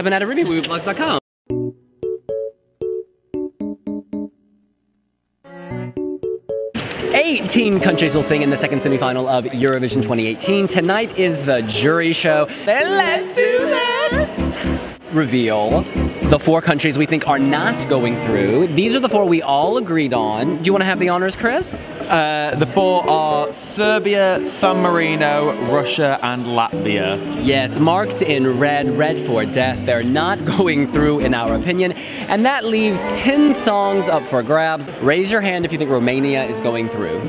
debanaderemiwiwibloggsdotcom. 18 countries will sing in the second semifinal of Eurovision 2018. Tonight is the jury show. Then let's do this! Reveal the 4 countries we think are not going through. These are the 4 we all agreed on. Do you want to have the honors, Chris? The 4 are Serbia, San Marino, Russia, and Latvia. Yes, marked in red, red for death. They're not going through in our opinion. And that leaves 10 songs up for grabs. Raise your hand if you think Romania is going through.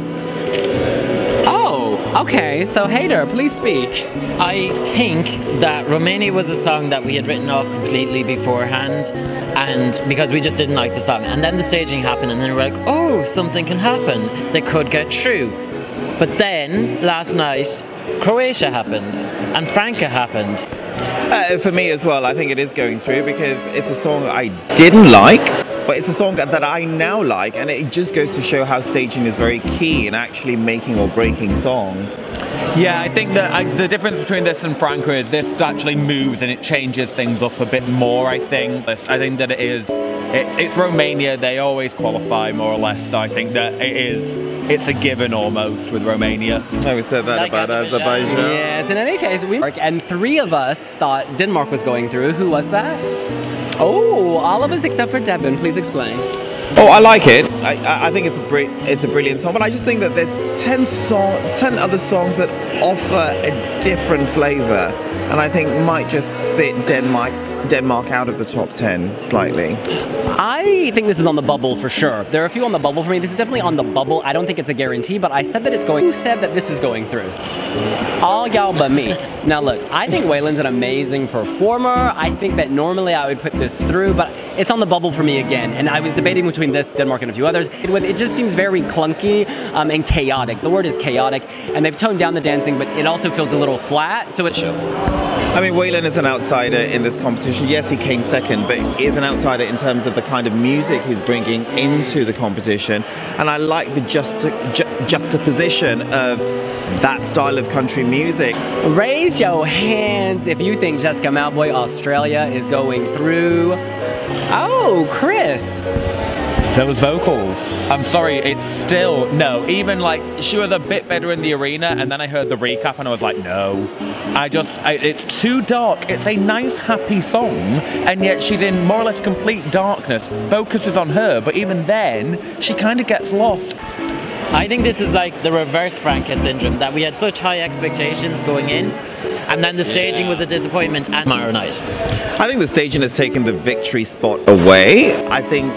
Oh, okay, so Hader, please speak. I think that Romania was a song that we had written off completely beforehand, and because we just didn't like the song. And then the staging happened, and then we were like, oh, something can happen. They could get through. But then, last night, Croatia happened, and Franca happened. For me as well, I think it is going through because it's a song I didn't like, but it's a song that I now like, and it just goes to show how staging is very key in actually making or breaking songs. Yeah, I think that the difference between this and Franca is this actually moves and it changes things up a bit more, I think. I think that it's Romania, they always qualify more or less, so I think that it's a given almost with Romania. Oh, we said that like about Azerbaijan. Yes, in any case, and 3 of us thought Denmark was going through. Who was that? Oh, all of us except for Devin. Please explain. Oh, I like it. I think it's a brilliant song, but I just think that there's 10 other songs that offer a different flavour, and I think might just sit Denmark out of the top 10 slightly. I think this is on the bubble for sure. There are a few on the bubble for me. This is definitely on the bubble. I don't think it's a guarantee, but I said that it's going. Who said that this is going through? All y'all but me. Now look, I think Waylon's an amazing performer. I think that normally I would put this through, but it's on the bubble for me again. And I was debating between this, Denmark, and a few others. It just seems very clunky and chaotic. The word is chaotic, and they've toned down the dancing, but it also feels a little flat, so it should. I mean, Waylon is an outsider in this competition. Yes, he came second, but he is an outsider in terms of the kind of music he's bringing into the competition. And I like the juxtaposition of that style of country music. Raise your hands if you think Jessica Mauboy, Australia, is going through. Oh, Chris. Those vocals. I'm sorry, it's still, no, even like, she was a bit better in the arena, and then I heard the recap and I was like, no. It's too dark. It's a nice, happy song, and yet she's in more or less complete darkness. Focus is on her, but even then, she kind of gets lost. I think this is like the reverse Franca syndrome, that we had such high expectations going in, and then the staging was a disappointment and tomorrow night. I think the staging has taken the victory spot away. I think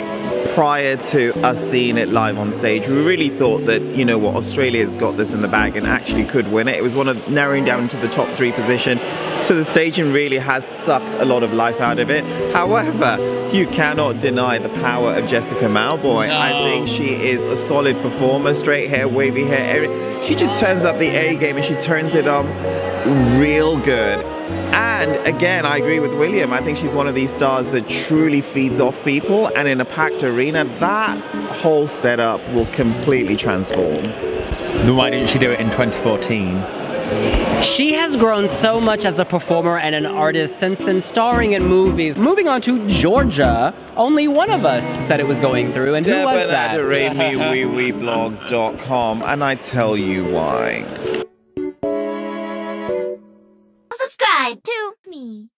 prior to us seeing it live on stage, we really thought that, you know what, Australia's got this in the bag and actually could win it. It was one of narrowing down to the top 3 position. So the staging really has sucked a lot of life out of it. However, you cannot deny the power of Jessica Mauboy. No. I think she is a solid performer, straight hair, wavy hair. She just turns up the A game and she turns it on real good. And again, I agree with William. I think she's one of these stars that truly feeds off people, and in a packed arena, that whole setup will completely transform. Then why didn't she do it in 2014? She has grown so much as a performer and an artist since then, starring in movies. Moving on to Georgia, only one of us said it was going through, and who was that? debanaderemiwiwibloggsdotcom, and I tell you why. Subscribe to me.